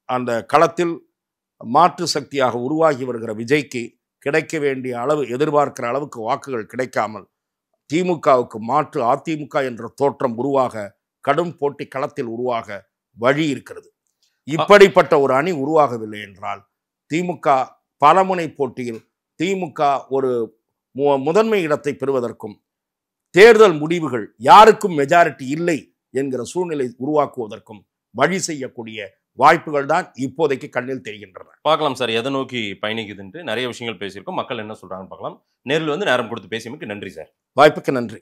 S4: அந்த களத்தில் மாற்று சக்தியாக உருவாகி வருகிற விஜய்க்கு கிடைக்க வேண்டிய அளவு, எதிர்பார்க்கிற அளவுக்கு வாக்குகள் கிடைக்காமல் திமுகவுக்கு மாற்று அதிமுக என்ற தோற்றம் உருவாக, கடும் போட்டி களத்தில் உருவாக வழி இருக்கிறது. இப்படிப்பட்ட ஒரு அணி உருவாகவில்லை என்றால் திமுக பலமுனை போட்டியில் திமுக ஒரு முதன்மை இடத்தை பெறுவதற்கும் தேர்தல் முடிவுகள் யாருக்கும் மெஜாரிட்டி இல்லை என்கிற சூழ்நிலை உருவாக்குவதற்கும் வழி செய்யக்கூடிய வாய்ப்புகள் தான் இப்போதைக்கு கண்ணில் தெரிகின்றன.
S5: பார்க்கலாம் சார் எதை நோக்கி பயணிக்குதுன்ட்டு. நிறைய விஷயங்கள் பேசியிருக்கோம், மக்கள் என்ன சொல்றாங்கன்னு பார்க்கலாம். நேரில் வந்து நேரம் கொடுத்து பேசியமைக்கு நன்றி சார்.
S4: வாய்ப்புக்கு நன்றி.